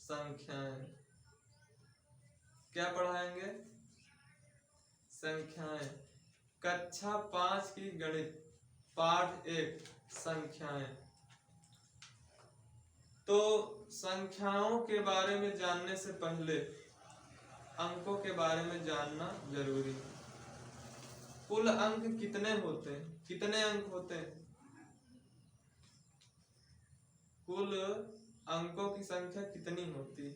संख्याएं। क्या पढ़ाएंगे? संख्याएं। कक्षा 5 की गणित पाठ 1 संख्याएं। तो संख्याओं के बारे में जानने से पहले अंकों के बारे में जानना जरूरी है। कुल अंक कितने होते हैं? कितने अंक होते हैं? कुल अंकों की संख्या कितनी होती है?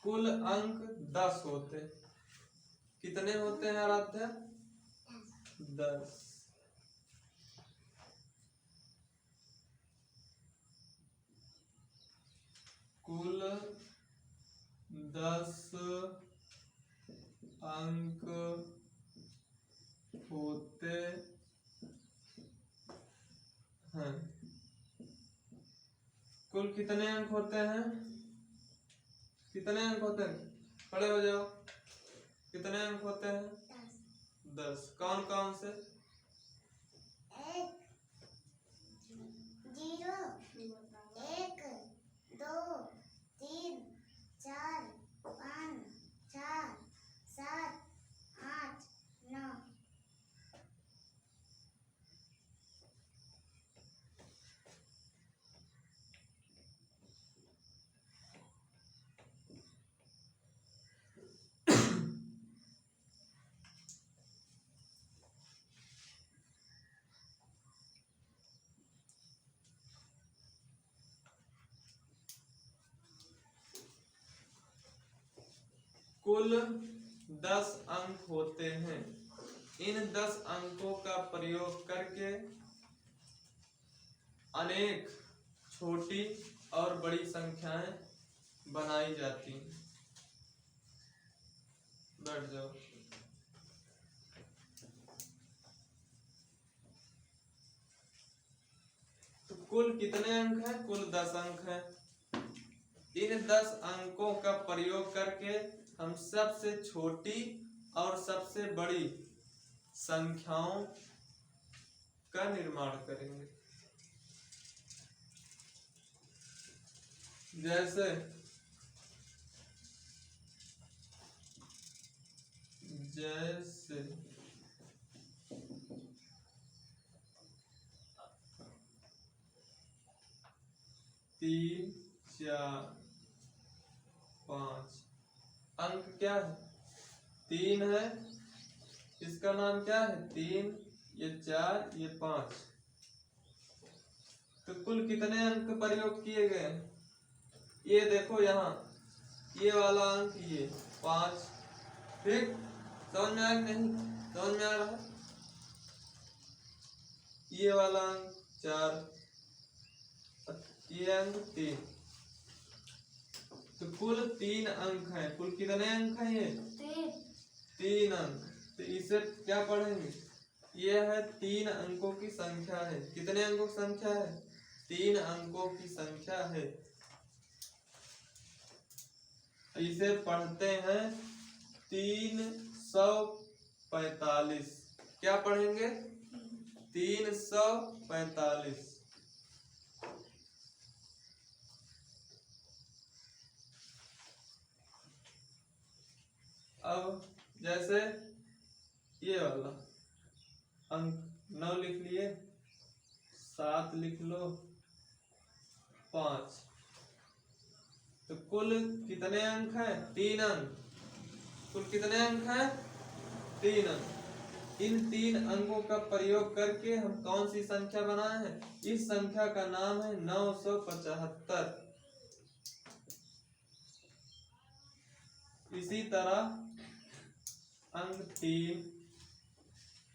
कुल अंक 10 होते हैं। कितने होते हैं आराध्या? 10। कुल 10 अंक होते हैं। कुल कितने अंक होते हैं? कितने अंक होते हैं? खड़े हो जाओ। कितने अंक होते हैं? 10। कौन कौन से? 1 0 1 2 3 4 5 6 7 8 9। कुल 10 अंक होते हैं। इन 10 अंकों का प्रयोग करके अनेक छोटी और बड़ी संख्याएं बनाई जाती हैं। बैठ जाओ। तो कुल कितने अंक हैं? कुल 10 अंक हैं। इन 10 अंकों का प्रयोग करके हम सबसे छोटी और सबसे बड़ी संख्याओं का निर्माण करेंगे। जैसे जैसे 3 4 5 अंक क्या है? 3 है। इसका नाम क्या है? 3। ये 4, ये 5। तो कुल कितने अंक प्रयोग किए गए? ये देखो यहाँ, ये वाला अंक ये 5। ठीक, समझ में आया नहीं? समझ में आ रहा है? ये वाला अंक 4, ये अंक 3। तो कुल 3 अंक हैं। कुल कितने अंक हैं? ये 3 अंक। तो इसे क्या पढ़ेंगे? ये है 3 अंकों की संख्या है। कितने अंकों की संख्या है? 3 अंकों की संख्या है। इसे पढ़ते हैं 345। क्या पढ़ेंगे? 345। अब जैसे ये वाला अंक 9 लिख लिए, 7 लिख लो, 5। तो कुल कितने अंक हैं? 3 अंक। कुल कितने अंक हैं? 3 अंक। इन 3 अंकों का प्रयोग करके हम कौन सी संख्या बनाए हैं? इस संख्या का नाम है 975। इसी तरह अंक 3,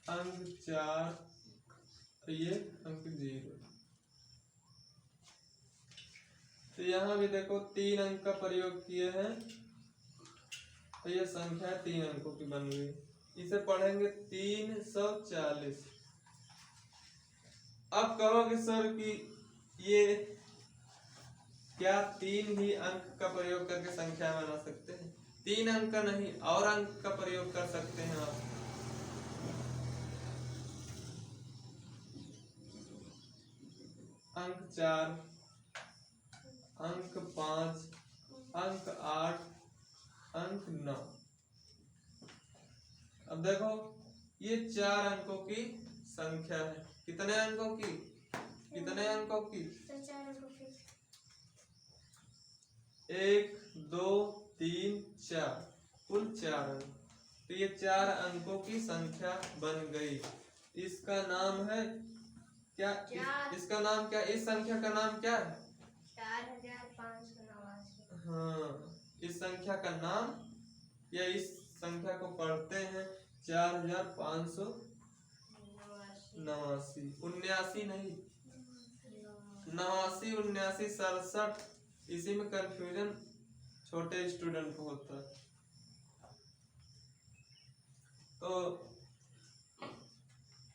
अंक 4, ये अंक 0। तो यहाँ भी देखो 3 अंक का प्रयोग किए हैं, तो ये संख्या 3 अंकों की बन गई। इसे पढ़ेंगे 340। अब कहोगे सर कि ये क्या 3 ही अंक का प्रयोग करके संख्या बना सकते हैं? 3 अंक का नहीं, और अंक का प्रयोग कर सकते हैं आप। अंक 4, अंक 5, अंक 8, अंक 9। अब देखो ये 4 अंकों की संख्या है। कितने अंकों की? कितने अंकों की? 1 2 3 4, कुल 4 अंक। तो ये 4 अंकों की संख्या बन गई। इसका नाम है क्या? इसका नाम क्या? इस संख्या का नाम क्या है? 4589। हाँ, इस संख्या का नाम या इस संख्या को पढ़ते हैं 4589। 79 नहीं, 89 79 67। इसी में कंफ्यूजन छोटे स्टूडेंट को होता है। तो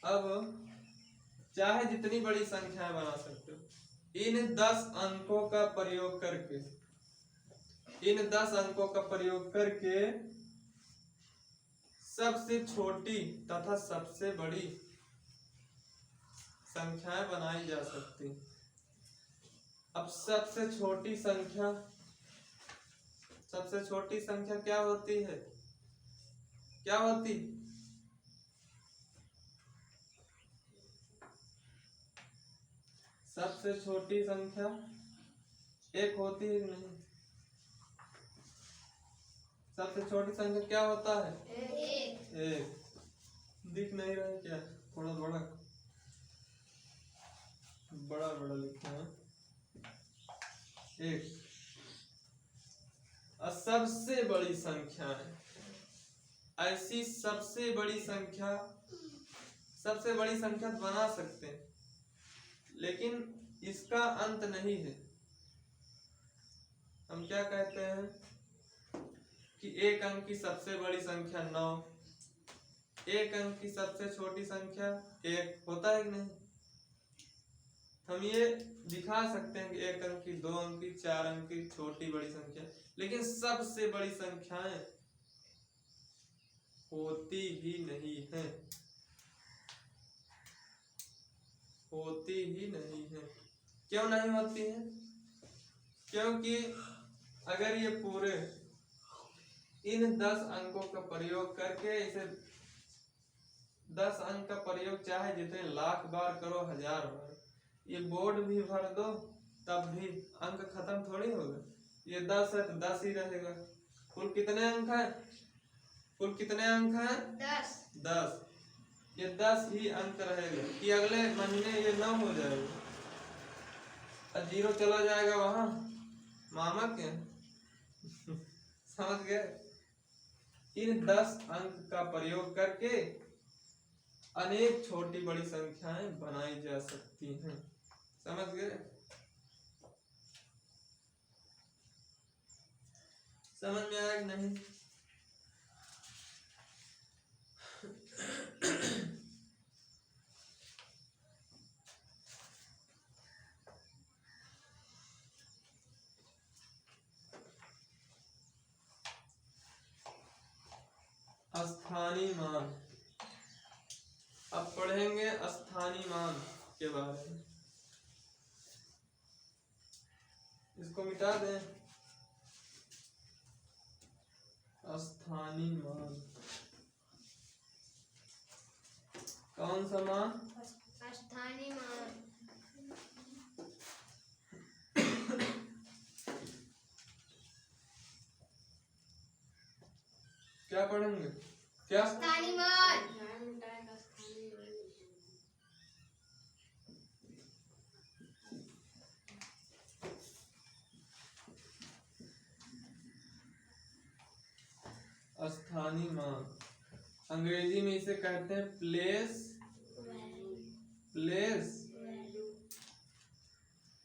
अब चाहे जितनी बड़ी संख्या बना सकते हो। इन 10 अंकों का प्रयोग करके, इन 10 अंकों का प्रयोग करके सबसे छोटी तथा सबसे बड़ी संख्याएं बनाई जा सकती। अब सबसे छोटी संख्या क्या होती है? क्या होती? सबसे छोटी संख्या 1 होती है कि नहीं? सबसे छोटी संख्या क्या होता है? 1। दिख नहीं रहा है क्या? थोड़ा बड़ा बड़ा बड़ा लिखा है 1। और सबसे बड़ी संख्या है ऐसी सबसे बड़ी संख्या बना सकते हैं, लेकिन इसका अंत नहीं है। हम क्या कहते हैं कि 1 अंक की सबसे बड़ी संख्या 9, 1 अंक की सबसे छोटी संख्या 1 होता है कि नहीं? हम ये दिखा सकते हैं कि 1 अंक की, 2 अंक की, 4 अंक की छोटी बड़ी संख्या, लेकिन सबसे बड़ी संख्याएं होती ही नहीं है, होती ही नहीं है। क्यों नहीं होती है? क्योंकि अगर ये पूरे इन 10 अंकों का प्रयोग करके इसे 10 अंक का प्रयोग चाहे जितने लाख बार करो, 1000 बार, ये बोर्ड भी भर दो तब भी अंक खत्म थोड़ी होगा। ये 10 है तो 10 ही रहेगा। कुल कितने अंक है? कुल कितने अंक हैं? 10। ये 10 ही अंक रहेगा कि अगले महीने ये 9 हो जाएगा और 0 चला जाएगा वहां मामा के। समझ गए? इन 10 अंक का प्रयोग करके अनेक छोटी बड़ी संख्याएं बनाई जा सकती हैं। समझ गए? समझ में आया कि नहीं? स्थानीय मान। अब पढ़ेंगे स्थानीय मान के बारे में। इसको मिटा दें। स्थानीय मान कौन सा मान? स्थानीय मान। क्या पढ़ेंगे? क्या? स्थानीय मान। स्थानीय मान अंग्रेजी में इसे कहते हैं प्लेस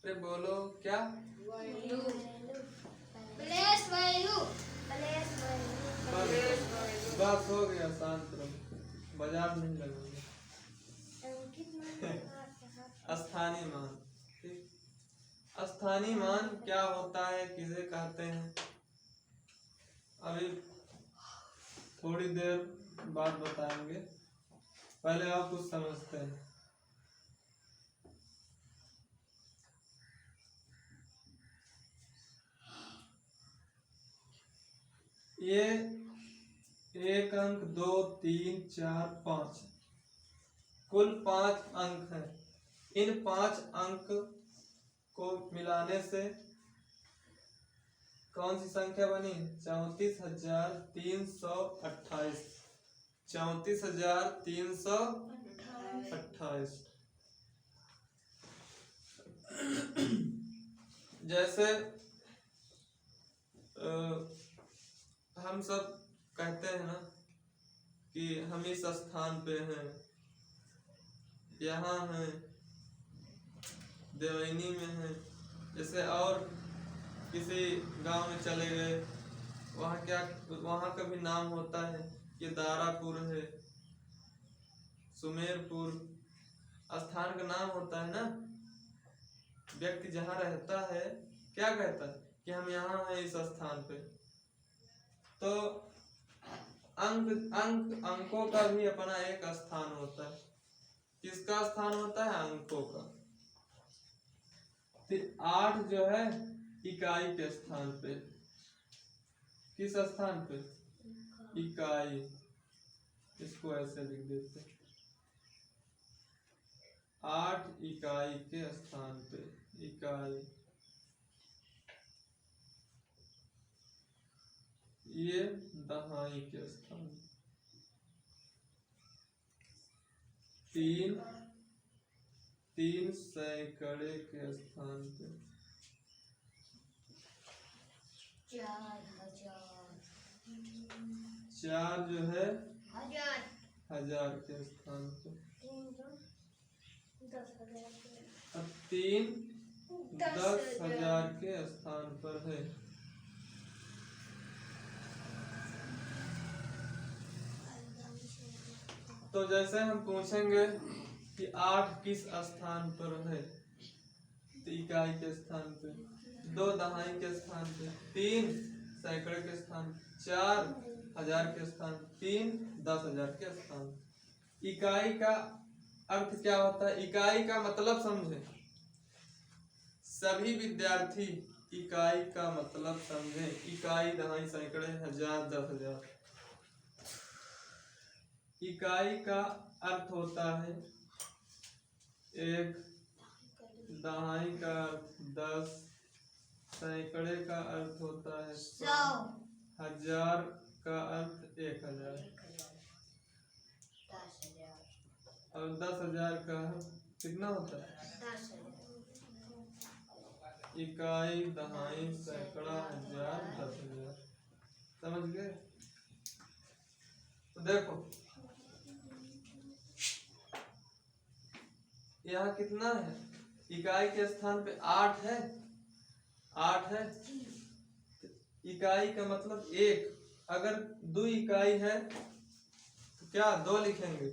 अरे बोलो क्या? Place value. बस हो गया, शांत रहो, बाजार नहीं लगेगा। स्थानीय मान। ठीक, स्थानीय मान क्या होता है, किसे कहते हैं, अभी थोड़ी देर बाद बताएंगे। पहले आप कुछ समझते हैं। ये 1 अंक 2 3 4 5 कुल 5 अंक हैं। इन 5 अंक को मिलाने से कौन सी संख्या बनी? 34,328। 34,328। जैसे हम सब कहते हैं ना कि हम इस स्थान पे हैं, यहाँ हैं, देवैनी में हैं। जैसे और किसी गांव में चले गए, वहाँ का भी नाम होता है। ये दारापुर है, सुमेरपुर, स्थान का नाम होता है ना। व्यक्ति जहाँ रहता है क्या कहता है कि हम यहाँ हैं इस स्थान पे। तो अंकों का भी अपना एक स्थान होता है। किसका स्थान होता है? अंकों का। 8 जो है इकाई के स्थान पे। किस स्थान पे? इकाई। इसको ऐसे लिख देते, 8 इकाई के स्थान पे। इकाई ये दहाई के स्थान। 3 सैकड़े के स्थान पे। 4 जो है हजार के स्थान पे। अब 3 10,000 के स्थान पर है। तो जैसे हम पूछेंगे कि 8 किस स्थान पर है, तो इकाई के स्थान पे, 2 दहाई के स्थान पे, 3 सैकड़े के स्थान, 4 हजार के स्थान, 3 10,000 के स्थान। इकाई का अर्थ क्या होता है? इकाई का मतलब समझे सभी विद्यार्थी। इकाई का मतलब समझे। इकाई, दहाई, सैकड़े, हजार, 10,000। इकाई का अर्थ होता है 1, दहाई का अर्थ 10, सैकड़े का अर्थ होता है 100, हजार का अर्थ 1000 और 10,000 का कितना होता है? इकाई, दहाई, सैकड़ा, हजार, 10,000। समझ गए? तो देखो यहाँ कितना है? इकाई के स्थान पे 8 है। 8 है। इकाई का मतलब 1। अगर 2 इकाई है तो क्या 2 लिखेंगे?